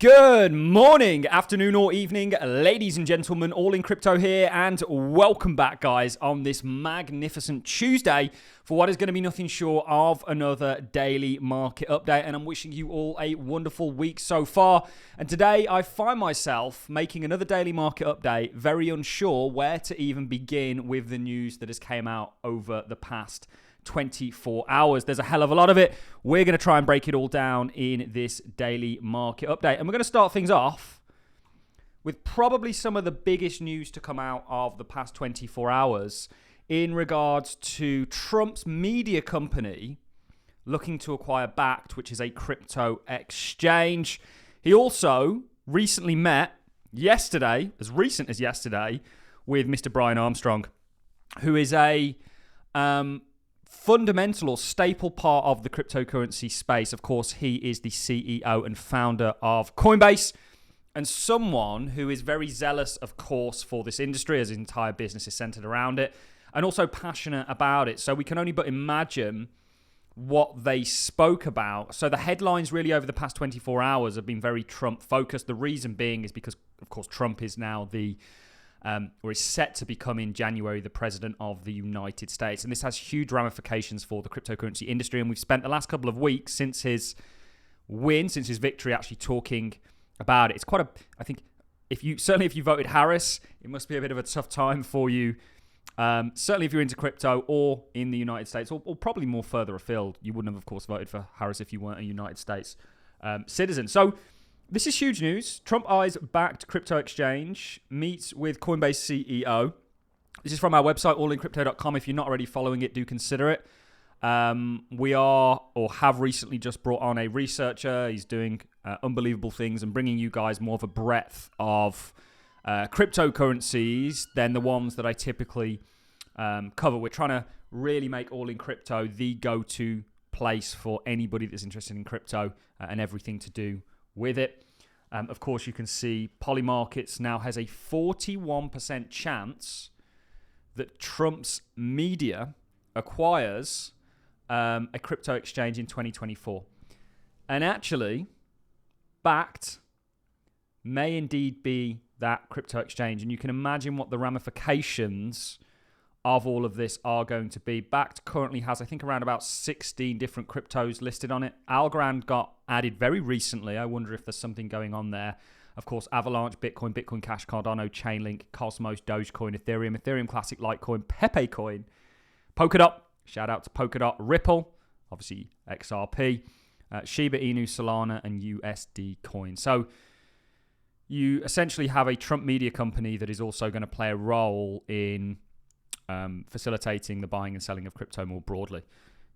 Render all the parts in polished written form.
Good morning, afternoon or evening, ladies and gentlemen, all in crypto here, and welcome back, guys, on this magnificent Tuesday for what is going to be nothing short of another daily market update, and I'm wishing you all a wonderful week so far. And today I find myself making another daily market update, very unsure where to even begin with the news that has came out over the past 24 hours. There's a hell of a lot of it. We're going to try and break it all down in this daily market update. And we're going to start things off with probably some of the biggest news to come out of the past 24 hours in regards to Trump's media company looking to acquire Bakkt, which is a crypto exchange. He also recently met yesterday, as recent as yesterday, with Mr. Brian Armstrong, who is a fundamental or staple part of the cryptocurrency space. Of course, he is the CEO and founder of Coinbase, and someone who is very zealous, of course, for this industry, as his entire business is centered around it, and also passionate about it. So we can only but imagine what they spoke about. So the headlines really over the past 24 hours have been very Trump focused. The reason being is because, of course, Trump is now or is set to become in January the president of the United States. And this has huge ramifications for the cryptocurrency industry. And we've spent the last couple of weeks since his victory, actually talking about it. It's quite I think, if you voted Harris, it must be a bit of a tough time for you. Certainly if you're into crypto or in the United States, or probably more further afield. You wouldn't have, of course, voted for Harris if you weren't a United States citizen. So this is huge news. Trump eyes Bakkt crypto exchange, meets with Coinbase CEO. This is from our website, allincrypto.com. If you're not already following it, do consider it. We are, or have recently just brought on a researcher. He's doing unbelievable things and bringing you guys more of a breadth of cryptocurrencies than the ones that I typically cover. We're trying to really make All in Crypto the go-to place for anybody that's interested in crypto and everything to do with it. Of course, you can see Polymarkets now has a 41% chance that Trump's media acquires a crypto exchange in 2024. And actually, Bakkt may indeed be that crypto exchange. And you can imagine what the ramifications of all of this are going to be. Bakkt currently has, I think, around about 16 different cryptos listed on it. Algorand got added very recently. I wonder if there's something going on there. Of course, Avalanche, Bitcoin, Bitcoin Cash, Cardano, Chainlink, Cosmos, Dogecoin, Ethereum Classic, Litecoin, Pepe Coin, Polkadot, shout out to Polkadot, Ripple, obviously XRP, Shiba Inu, Solana, and USD Coin. So you essentially have a Trump media company that is also going to play a role in facilitating the buying and selling of crypto more broadly.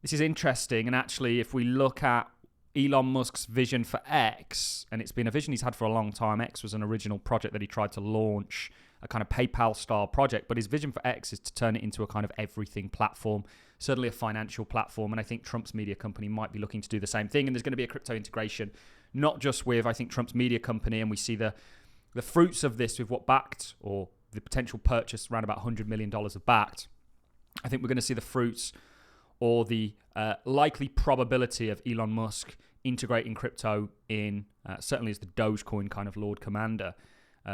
This is interesting, and actually, if we look at Elon Musk's vision for X, and it's been a vision he's had for a long time. X was an original project that he tried to launch, a kind of PayPal-style project, but his vision for X is to turn it into a kind of everything platform, certainly a financial platform, and I think Trump's media company might be looking to do the same thing, and there's going to be a crypto integration, not just with, I think, Trump's media company, and we see the fruits of this with what Bakkt, or the potential purchase around about $100 million of Bakkt. I think we're going to see the fruits or the likely probability of Elon Musk integrating crypto in, certainly as the Dogecoin kind of Lord Commander,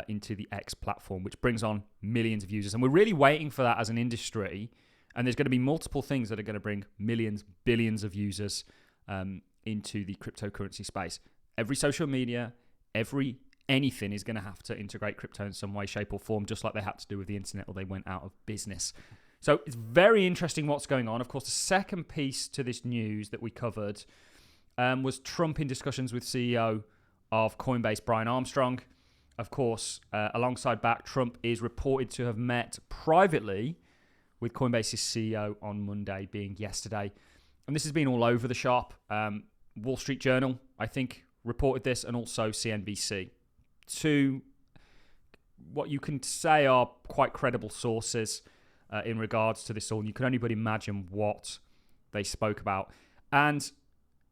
into the X platform, which brings on millions of users. And we're really waiting for that as an industry. And there's going to be multiple things that are going to bring millions, billions of users into the cryptocurrency space. Every social media, anything is going to have to integrate crypto in some way, shape, or form, just like they had to do with the internet or they went out of business. So it's very interesting what's going on. Of course, the second piece to this news that we covered was Trump in discussions with CEO of Coinbase, Brian Armstrong. Of course, alongside Bakkt, Trump is reported to have met privately with Coinbase's CEO on Monday, being yesterday. And this has been all over the shop. Wall Street Journal, I think, reported this, and also CNBC. Two, what you can say are quite credible sources in regards to this all. You can only but imagine what they spoke about. And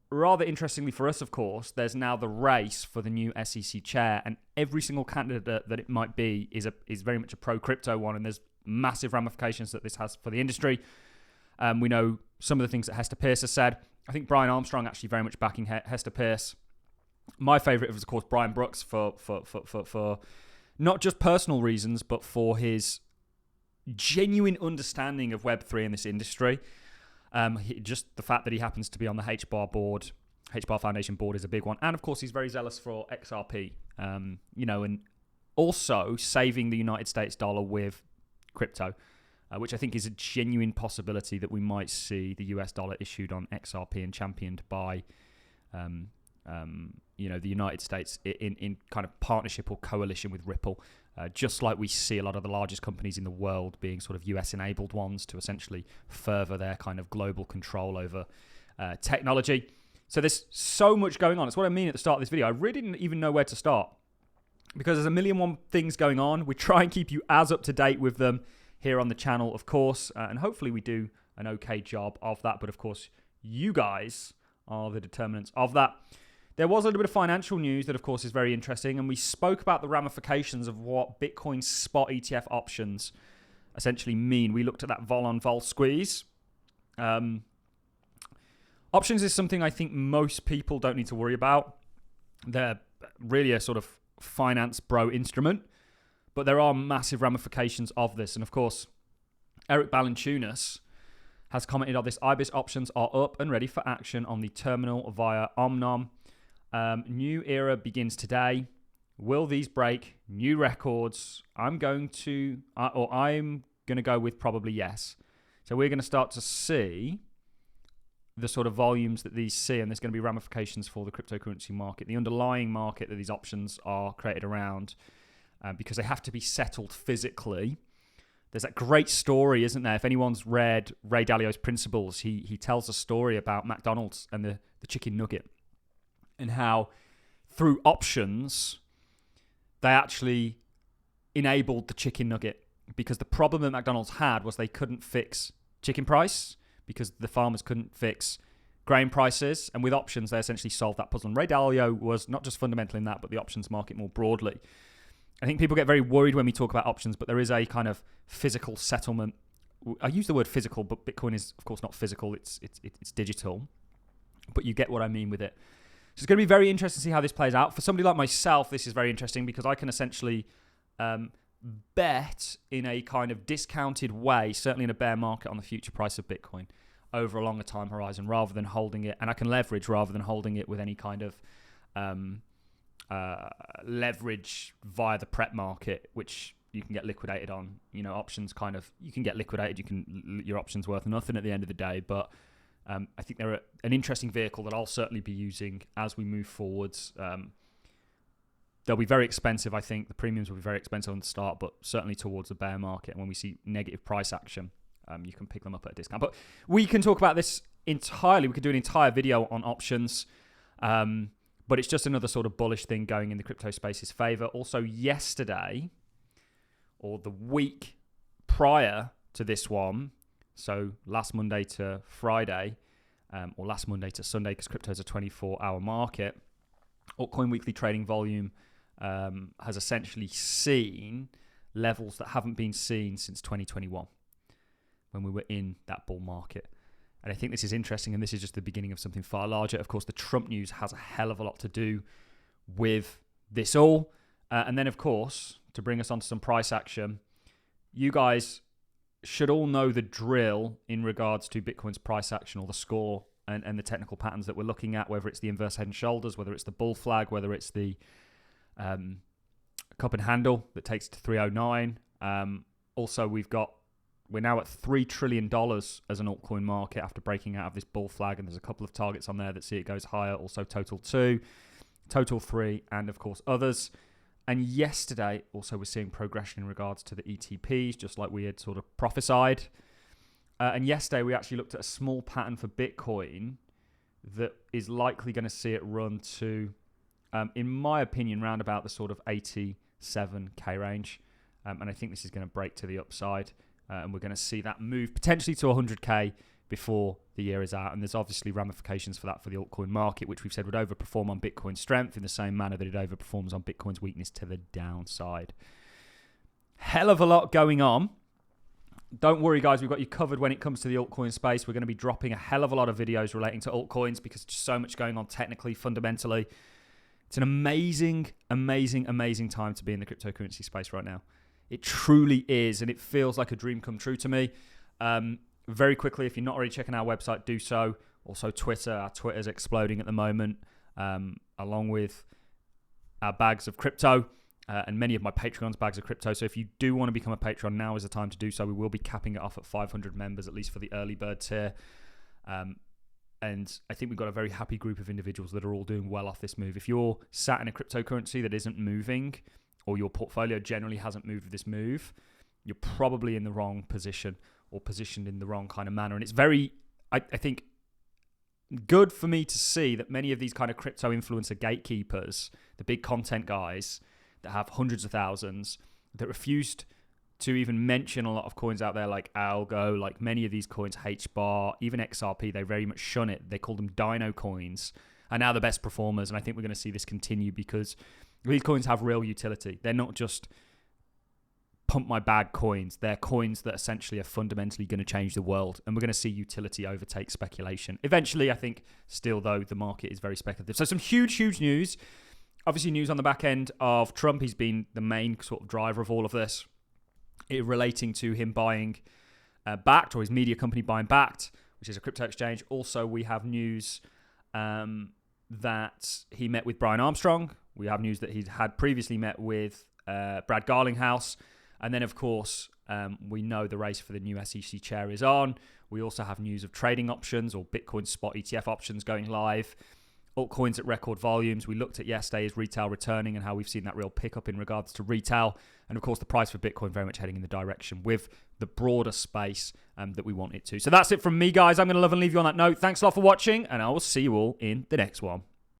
rather interestingly for us, of course, there's now the race for the new SEC chair, and every single candidate that it might be is very much a pro-crypto one, and there's massive ramifications that this has for the industry. We know some of the things that Hester Peirce has said. I think Brian Armstrong actually very much backing Hester Peirce My favorite was, of course, Brian Brooks for not just personal reasons, but for his genuine understanding of Web3 in this industry. Just the fact that he happens to be on the HBAR Foundation board is a big one. And of course, he's very zealous for XRP, and also saving the United States dollar with crypto, which I think is a genuine possibility that we might see the US dollar issued on XRP and championed by, the United States in kind of partnership or coalition with Ripple, just like we see a lot of the largest companies in the world being sort of US-enabled ones to essentially further their kind of global control over technology. So there's so much going on. It's what I mean at the start of this video. I really didn't even know where to start because there's a million one things going on. We try and keep you as up to date with them here on the channel, of course, and hopefully we do an okay job of that. But of course, you guys are the determinants of that. There was a little bit of financial news that, of course, is very interesting, and we spoke about the ramifications of what Bitcoin spot ETF options essentially mean. We looked at that vol-on-vol squeeze. Options is something I think most people don't need to worry about. They're really a sort of finance bro instrument, but there are massive ramifications of this. And of course, Eric Balanchunas has commented on this. IBIS options are up and ready for action on the terminal via Omnom. New era begins today. Will these break new records? I'm going to go with probably yes. So we're going to start to see the sort of volumes that these see, and there's going to be ramifications for the cryptocurrency market, the underlying market that these options are created around, because they have to be settled physically. There's that great story, isn't there? If anyone's read Ray Dalio's Principles, he tells a story about McDonald's and the chicken nugget, and how through options they actually enabled the chicken nugget, because the problem that McDonald's had was they couldn't fix chicken price because the farmers couldn't fix grain prices, and with options they essentially solved that puzzle. And Ray Dalio was not just fundamental in that, but the options market more broadly. I think people get very worried when we talk about options, but there is a kind of physical settlement. I use the word physical, but Bitcoin is of course not physical, it's digital, but you get what I mean with it. So it's going to be very interesting to see how this plays out. For somebody like myself, this is very interesting because I can essentially bet in a kind of discounted way, certainly in a bear market, on the future price of Bitcoin over a longer time horizon rather than holding it. And I can leverage rather than holding it with any kind of leverage via the prep market, which you can get liquidated on. Options kind of, you can get liquidated. Your option's worth nothing at the end of the day, but I think they're an interesting vehicle that I'll certainly be using as we move forwards. They'll be very expensive, I think. The premiums will be very expensive on the start, but certainly towards the bear market. And when we see negative price action, you can pick them up at a discount. But we can talk about this entirely. We could do an entire video on options. But it's just another sort of bullish thing going in the crypto space's favor. Also, yesterday, or the week prior to this one, so last Monday to Friday, or last Monday to Sunday, because crypto is a 24-hour market, Altcoin weekly trading volume has essentially seen levels that haven't been seen since 2021, when we were in that bull market. And I think this is interesting, and this is just the beginning of something far larger. Of course, the Trump news has a hell of a lot to do with this all. And then, of course, to bring us onto some price action, you guys should all know the drill in regards to Bitcoin's price action, or the score and the technical patterns that we're looking at, whether it's the inverse head and shoulders, whether it's the bull flag, whether it's the cup and handle that takes to 309. Also, we're now at $3 trillion as an altcoin market after breaking out of this bull flag, and there's a couple of targets on there that see it goes higher. Also, Total 2, Total 3, and of course others. And yesterday, also, we're seeing progression in regards to the ETPs, just like we had sort of prophesied. And yesterday, we actually looked at a small pattern for Bitcoin that is likely going to see it run to, in my opinion, round about the sort of 87K range. And I think this is going to break to the upside. And we're going to see that move potentially to 100K before the year is out. And there's obviously ramifications for that for the altcoin market, which we've said would overperform on Bitcoin's strength in the same manner that it overperforms on Bitcoin's weakness to the downside. Hell of a lot going on. Don't worry, guys. We've got you covered when it comes to the altcoin space. We're going to be dropping a hell of a lot of videos relating to altcoins because there's just so much going on technically, fundamentally. It's an amazing, amazing, amazing time to be in the cryptocurrency space right now. It truly is, and it feels like a dream come true to me. Very quickly, if you're not already checking our website, do so. Also, Twitter. Our Twitter's exploding at the moment, along with our bags of crypto and many of my Patreon's bags of crypto. So if you do want to become a Patreon, now is the time to do so. We will be capping it off at 500 members, at least for the early bird tier. And I think we've got a very happy group of individuals that are all doing well off this move. If you're sat in a cryptocurrency that isn't moving, or your portfolio generally hasn't moved with this move, you're probably in the wrong position or positioned in the wrong kind of manner. And it's very, I think, good for me to see that many of these kind of crypto influencer gatekeepers, the big content guys that have hundreds of thousands, that refused to even mention a lot of coins out there like Algo, like many of these coins, HBAR, even XRP, they very much shun it. They call them dino coins, are now the best performers. And I think we're going to see this continue because these coins have real utility. They're not just pump my bag coins. They're coins that essentially are fundamentally going to change the world. And we're going to see utility overtake speculation. Eventually, I think, still though, the market is very speculative. So some huge, huge news. Obviously, news on the back end of Trump. He's been the main sort of driver of all of this. It relating to him buying Bakkt, or his media company buying Bakkt, which is a crypto exchange. Also, we have news that he met with Brian Armstrong. We have news that he had previously met with Brad Garlinghouse. And then, of course, we know the race for the new SEC chair is on. We also have news of trading options or Bitcoin spot ETF options going live. Altcoins at record volumes. We looked at yesterday's retail returning and how we've seen that real pickup in regards to retail. And of course, the price for Bitcoin very much heading in the direction with the broader space that we want it to. So that's it from me, guys. I'm going to love and leave you on that note. Thanks a lot for watching, and I will see you all in the next one.